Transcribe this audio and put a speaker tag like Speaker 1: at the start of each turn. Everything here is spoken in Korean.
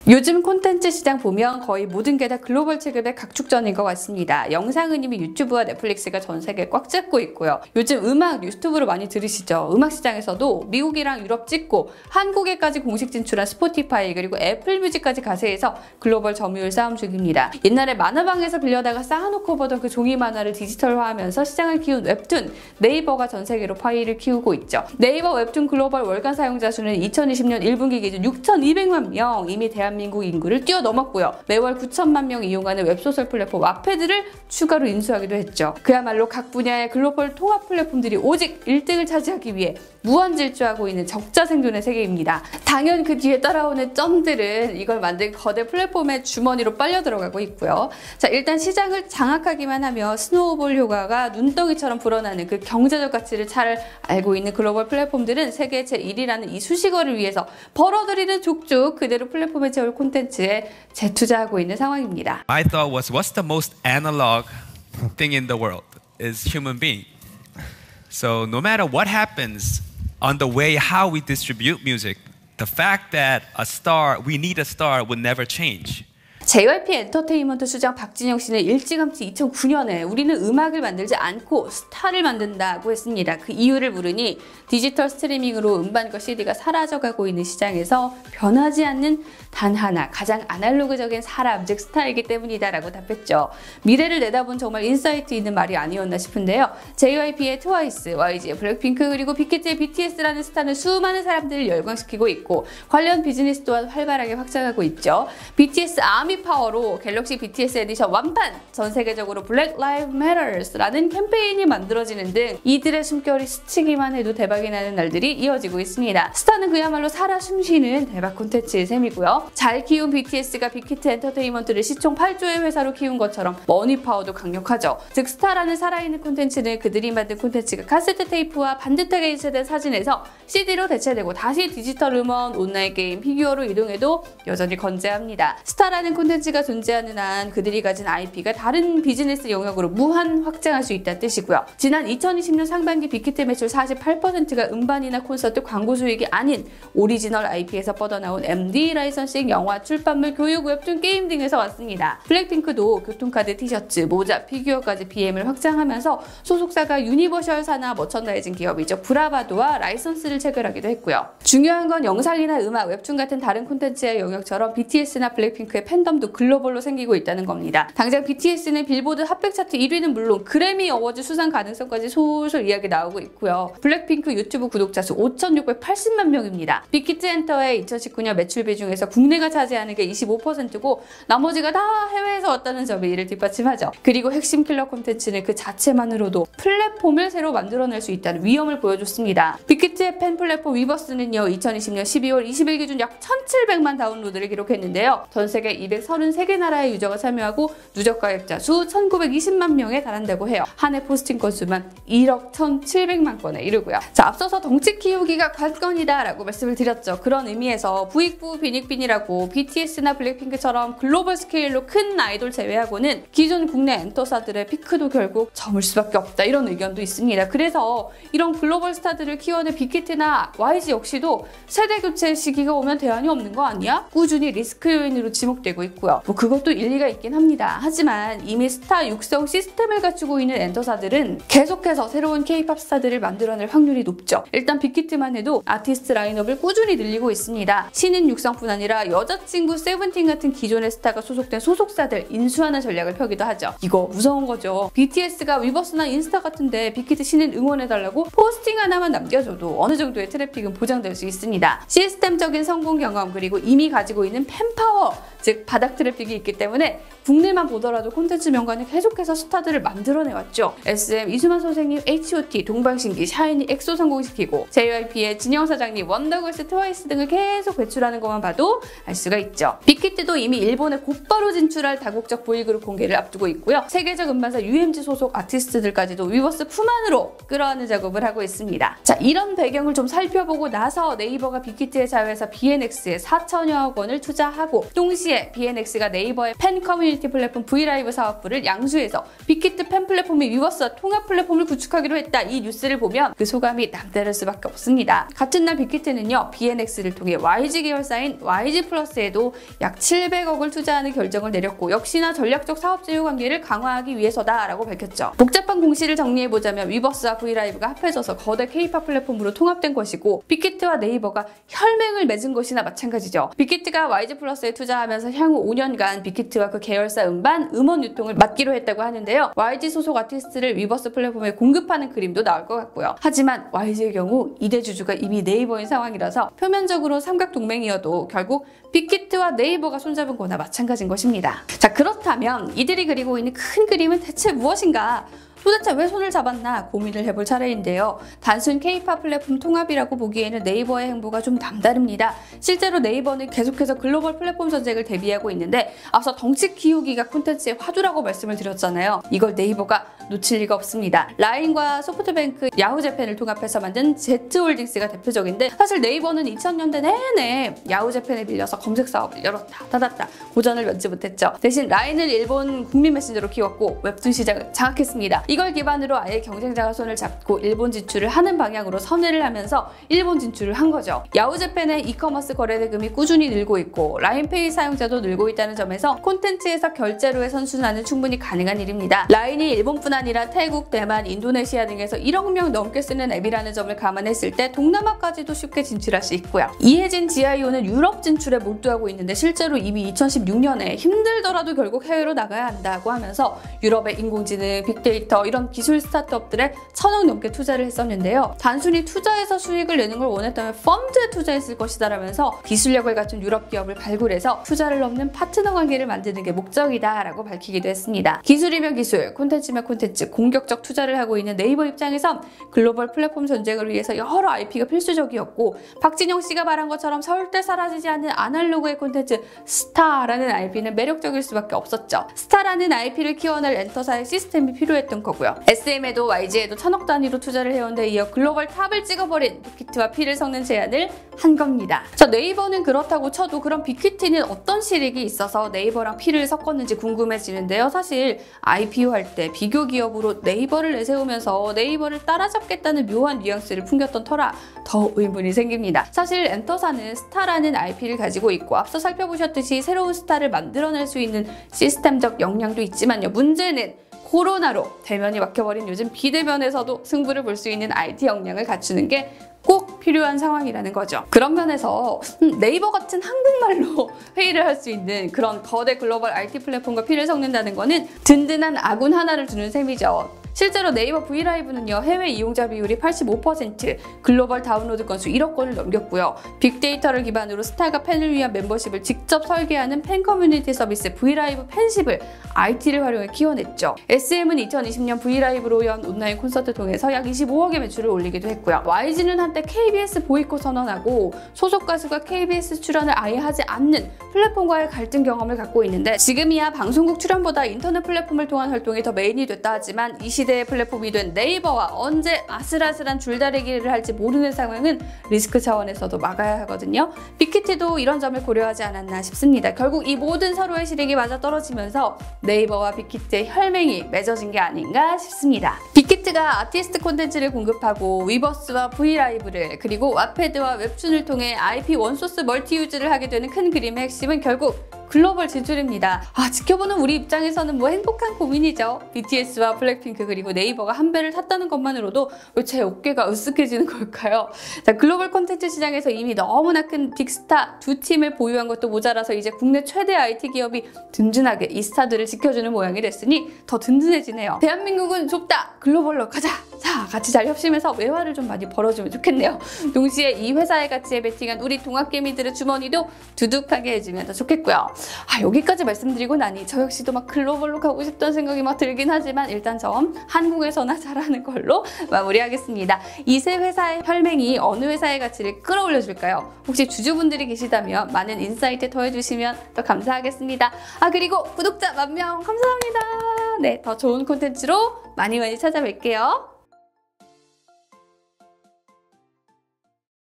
Speaker 1: 요즘 콘텐츠 시장 보면 거의 모든 게 다 글로벌 체급의 각축전인 것 같습니다. 영상은 이미 유튜브와 넷플릭스가 전 세계에 꽉 잡고 있고요. 요즘 음악 유튜브로 많이 들으시죠? 음악 시장에서도 미국이랑 유럽 찍고 한국에까지 공식 진출한 스포티파이 그리고 애플 뮤직까지 가세해서 글로벌 점유율 싸움 중입니다. 옛날에 만화방에서 빌려다가 쌓아놓고 보던 그 종이 만화를 디지털화하면서 시장을 키운 웹툰 네이버가 전 세계로 파이를 키우고 있죠. 네이버 웹툰 글로벌 월간 사용자 수는 2020년 1분기 기준 6,200만 명, 이미 대한민국 인구를 뛰어넘었고요. 매월 9천만 명 이용하는 웹소설 플랫폼 와패드를 추가로 인수하기도 했죠. 그야말로 각 분야의 글로벌 통합 플랫폼들이 오직 1등을 차지하기 위해 무한질주하고 있는 적자 생존의 세계입니다. 당연 그 뒤에 따라오는 점들은 이걸 만든 거대 플랫폼의 주머니로 빨려 들어가고 있고요. 자, 일단 시장을 장악하기만 하며 스노우볼 효과가 눈덩이처럼 불어나는 그 경제적 가치를 잘 알고 있는 글로벌 플랫폼들은 세계 제1위라는 이 수식어를 위해서 벌어들이는 족족 그대로 플랫폼에 채울 콘텐츠에 재투자하고 있는 상황입니다.
Speaker 2: I thought what's the most analog thing in the world is human being. So no matter what happens on the way how we distribute music, the fact that we need a star would never change.
Speaker 1: JYP 엔터테인먼트 수장 박진영 씨는 일찌감치 2009년에 우리는 음악을 만들지 않고 스타를 만든다고 했습니다. 그 이유를 물으니 디지털 스트리밍으로 음반과 CD가 사라져가고 있는 시장에서 변하지 않는 단 하나, 가장 아날로그적인 사람, 즉 스타이기 때문이다라고 답했죠. 미래를 내다본 정말 인사이트 있는 말이 아니었나 싶은데요. JYP의 트와이스, YG의 블랙핑크, 그리고 빅히트의 BTS라는 스타는 수많은 사람들을 열광시키고 있고 관련 비즈니스 또한 활발하게 확장하고 있죠. BTS 아미 파워로 갤럭시 BTS 에디션 완판! 전 세계적으로 Black Lives Matters라는 캠페인이 만들어지는 등 이들의 숨결이 스치기만 해도 대박이 나는 날들이 이어지고 있습니다. 스타는 그야말로 살아 숨쉬는 대박 콘텐츠의 셈이고요. 잘 키운 BTS가 빅히트 엔터테인먼트를 시총 8조의 회사로 키운 것처럼 머니 파워도 강력하죠. 즉 스타라는 살아있는 콘텐츠는 그들이 만든 콘텐츠가 카세트 테이프와 반듯하게 인쇄된 사진에서 CD로 대체되고 다시 디지털 음원, 온라인 게임, 피규어로 이동해도 여전히 건재합니다. 스타라는 콘텐츠가 존재하는 한 그들이 가진 IP가 다른 비즈니스 영역으로 무한 확장할 수 있다는 뜻이고요. 지난 2020년 상반기 빅히트 매출 48%가 음반이나 콘서트 광고 수익이 아닌 오리지널 IP에서 뻗어나온 MD, 라이선싱, 영화, 출판물, 교육, 웹툰, 게임 등에서 왔습니다. 블랙핑크도 교통카드, 티셔츠, 모자, 피규어까지 BM을 확장하면서 소속사가 유니버셜 산하 머천다이징 기업이죠. 브라바도와 라이선스를 체결하기도 했고요. 중요한 건 영상이나 음악, 웹툰 같은 다른 콘텐츠의 영역처럼 BTS나 블랙핑크의 팬덤도 글로벌로 생기고 있다는 겁니다. 당장 BTS는 빌보드 핫백 차트 1위는 물론 그래미 어워즈 수상 가능성까지 솔솔 이야기 나오고 있고요. 블랙핑크 유튜브 구독자 수 5,680만 명입니다. 빅히트 엔터의 2019년 매출비 중에서 국내가 차지하는 게 25%고 나머지가 다 해외에서 왔다는 점이 이를 뒷받침하죠. 그리고 핵심 킬러 콘텐츠는 그 자체만으로도 플랫폼을 새로 만들어낼 수 있다는 위험을 보여줬습니다. 빅히트의 팬 플랫폼 위버스는요, 2020년 12월 20일 기준 약 1,700만 다운로드를 기록했는데요. 전 세계 233개 나라의 유저가 참여하고 누적 가입자 수 1,920만 명에 달한다고 해요. 한 해 포스팅 건수만 1억 1,700만 건에 이르고요. 자, 앞서서 덩치 키우기가 관건이다 라고 말씀을 드렸죠. 그런 의미에서 부익부 빈익빈이라고 BTS나 블랙핑크처럼 글로벌 스케일로 큰 아이돌 제외하고는 기존 국내 엔터사들의 피크도 결국 저물 수밖에 없다, 이런 의견도 있습니다. 그래서 이런 글로벌 스타들을 키워낸 빅히트나 YG 역시도 세대 교체 시기가 오면 대안이 없는 거 아니야? 꾸준히 리스크 요인으로 지목되고 있고요. 뭐 그것도 일리가 있긴 합니다. 하지만 이미 스타 육성 시스템을 갖추고 있는 엔터사들은 계속해서 새로운 K-팝 스타들을 만들어낼 확률이 높죠. 일단 빅히트만 해도 아티스트 라인업을 꾸준히 늘리고 있습니다. 신인 육성뿐 아니라 여자친구 세븐틴 같은 기존의 스타가 소속된 소속사들 인수하는 전략을 펴기도 하죠. 이거 무서운 거죠. BTS가 위버스나 인스타 같은데 빅히트 신인 응원해달라고 포스팅 하나만 남겨줘도 어느 정도의 트래픽은 보장될 수 있습니다. 시스템적인 성공 경험, 그리고 이미 가지고 있는 팬파워, 즉 바닥 트래픽이 있기 때문에 국내만 보더라도 콘텐츠 명관을 계속해서 스타들을 만들어내왔죠. SM 이수만 선생님, H.O.T, 동방신기, 샤이니, 엑소 성공시키고 JYP의 진영 사장님, 원더걸스, 트와이스 등을 계속 배출하는 것만 봐도 알 수가 있죠. 빅히트도 이미 일본에 곧바로 진출할 다국적 보이그룹 공개를 앞두고 있고요. 세계적 음반사 UMG 소속 아티스트들까지도 위버스 품 안으로 끌어안는 작업을 하고 있습니다. 자, 이런 배경을 좀 살펴보고 나서 네이버가 빅히트의 자회사 BNX에 4천여억 원을 투자하고 동시에 BNX가 네이버의 팬 커뮤니티 플랫폼 브이라이브 사업부를 양수해서 빅히트 팬 플랫폼이 위버스와 통합 플랫폼을 구축하기로 했다, 이 뉴스를 보면 그 소감이 남다를 수밖에 없습니다. 같은 날 빅히트는요, BNX를 통해 YG 계열사인 YG YG+에도 약 700억을 투자하는 결정을 내렸고 역시나 전략적 사업 제휴 관계를 강화하기 위해서다라고 밝혔죠. 복잡한 공시를 정리해보자면 위버스와 브이라이브가 합해져서 거대 K-팝 플랫폼으로 통합된 것이고 빅히트와 네이버가 혈맹을 맺은 것이나 마찬가지죠. 빅히트가 YG+에 투자하면서 향후 5년간 빅히트와 그 계열사 음반, 음원 유통을 맡기로 했다고 하는데요. YG 소속 아티스트를 위버스 플랫폼에 공급하는 그림도 나올 것 같고요. 하지만 YG의 경우 2대 주주가 이미 네이버인 상황이라서 표면적으로 삼각동맹이어도 결국 빅히트와 네이버가 손잡은 거나 마찬가지인 것입니다. 자, 그렇다면 이들이 그리고 있는 큰 그림은 대체 무엇인가? 도대체 왜 손을 잡았나 고민을 해볼 차례인데요. 단순 K-팝 플랫폼 통합이라고 보기에는 네이버의 행보가 좀 남다릅니다. 실제로 네이버는 계속해서 글로벌 플랫폼 전쟁을 대비하고 있는데 앞서 덩치 키우기가 콘텐츠의 화두라고 말씀을 드렸잖아요. 이걸 네이버가 놓칠 리가 없습니다. 라인과 소프트뱅크, 야후재팬을 통합해서 만든 Z홀딩스가 대표적인데 사실 네이버는 2000년대 내내 야후재팬에 빌려서 검색 사업을 열었다 닫았다 고전을 면치 못했죠. 대신 라인을 일본 국민 메신저로 키웠고 웹툰 시장을 장악했습니다. 이걸 기반으로 아예 경쟁자가 손을 잡고 일본 진출을 하는 방향으로 선회를 하면서 일본 진출을 한 거죠. 야후재팬의 이커머스 거래 대금이 꾸준히 늘고 있고 라인페이 사용자도 늘고 있다는 점에서 콘텐츠에서 결제로의 선순환은 충분히 가능한 일입니다. 라인이 일본뿐 아니라 태국, 대만, 인도네시아 등에서 1억 명 넘게 쓰는 앱이라는 점을 감안했을 때 동남아까지도 쉽게 진출할 수 있고요. 이해진 GIO는 유럽 진출에 몰두하고 있는데 실제로 이미 2016년에 힘들더라도 결국 해외로 나가야 한다고 하면서 유럽의 인공지능, 빅데이터 이런 기술 스타트업들에 1000억 넘게 투자를 했었는데요. 단순히 투자해서 수익을 내는 걸 원했다면 펀드에 투자했을 것이다 라면서 기술력을 갖춘 유럽 기업을 발굴해서 투자를 넘는 파트너 관계를 만드는 게 목적이다 라고 밝히기도 했습니다. 기술이면 기술, 콘텐츠면 콘텐츠, 공격적 투자를 하고 있는 네이버 입장에선 글로벌 플랫폼 전쟁을 위해서 여러 IP가 필수적이었고 박진영 씨가 말한 것처럼 절대 사라지지 않는 아날로그의 콘텐츠 스타라는 IP는 매력적일 수밖에 없었죠. 스타라는 IP를 키워낼 엔터사의 시스템이 필요했던 거고요. SM에도 YG에도 1000억 단위로 투자를 해온 데 이어 글로벌 탑을 찍어버린 빅히트와 피를 섞는 제안을 한 겁니다. 자, 네이버는 그렇다고 쳐도 그럼 빅히트는 어떤 실익이 있어서 네이버랑 피를 섞었는지 궁금해지는데요. 사실 IPO 할 때 비교 기업으로 네이버를 내세우면서 네이버를 따라잡겠다는 묘한 뉘앙스를 풍겼던 터라 더 의문이 생깁니다. 사실 엔터사는 스타라는 IP를 가지고 있고 앞서 살펴보셨듯이 새로운 스타를 만들어낼 수 있는 시스템적 역량도 있지만요. 문제는 코로나로 대면이 막혀버린 요즘 비대면에서도 승부를 볼 수 있는 IT 역량을 갖추는 게 꼭 필요한 상황이라는 거죠. 그런 면에서 네이버 같은 한국말로 회의를 할 수 있는 그런 거대 글로벌 IT 플랫폼과 피를 섞는다는 거는 든든한 아군 하나를 두는 셈이죠. 실제로 네이버 브이라이브는요, 해외 이용자 비율이 85%, 글로벌 다운로드 건수 1억 건을 넘겼고요. 빅데이터를 기반으로 스타가 팬을 위한 멤버십을 직접 설계하는 팬 커뮤니티 서비스 브이라이브 팬십을 IT를 활용해 키워냈죠. SM은 2020년 브이라이브로 연 온라인 콘서트 통해서 약 25억의 매출을 올리기도 했고요. YG는 한때 KBS 보이콧 선언하고 소속 가수가 KBS 출연을 아예 하지 않는 플랫폼과의 갈등 경험을 갖고 있는데 지금이야 방송국 출연보다 인터넷 플랫폼을 통한 활동이 더 메인이 됐다 하지만 이 시대의 플랫폼이 된 네이버와 언제 아슬아슬한 줄다리기를 할지 모르는 상황은 리스크 차원에서도 막아야 하거든요. 빅히트도 이런 점을 고려하지 않았나 싶습니다. 결국 이 모든 서로의 실익이 맞아떨어지면서 네이버와 빅히트의 혈맹이 맺어진 게 아닌가 싶습니다. 빅히트가 아티스트 콘텐츠를 공급하고 위버스와 브이라이브를 그리고 왓패드와 웹툰을 통해 IP 원소스 멀티유즈를 하게 되는 큰 그림의 핵심은 결국 글로벌 진출입니다. 지켜보는 우리 입장에서는 뭐 행복한 고민이죠. BTS와 블랙핑크 그리고 네이버가 한 배를 탔다는 것만으로도 왜 제 어깨가 으쓱해지는 걸까요? 자, 글로벌 콘텐츠 시장에서 이미 너무나 큰 빅스타 두 팀을 보유한 것도 모자라서 이제 국내 최대 IT 기업이 든든하게 이 스타들을 지켜주는 모양이 됐으니 더 든든해지네요. 대한민국은 좁다! 글로벌로 가자! 자, 같이 잘 협심해서 외화를 좀 많이 벌어주면 좋겠네요. 동시에 이 회사의 가치에 베팅한 우리 동학개미들의 주머니도 두둑하게 해주면 더 좋겠고요. 여기까지 말씀드리고 나니 저 역시도 막 글로벌로 가고 싶다는 생각이 막 들긴 하지만 일단 전 한국에서나 잘하는 걸로 마무리하겠습니다. 이 세 회사의 혈맹이 어느 회사의 가치를 끌어올려 줄까요? 혹시 주주분들이 계시다면 많은 인사이트 더해주시면 더 감사하겠습니다. 그리고 구독자 10,000명 감사합니다. 네, 더 좋은 콘텐츠로 많이 찾아뵐게요.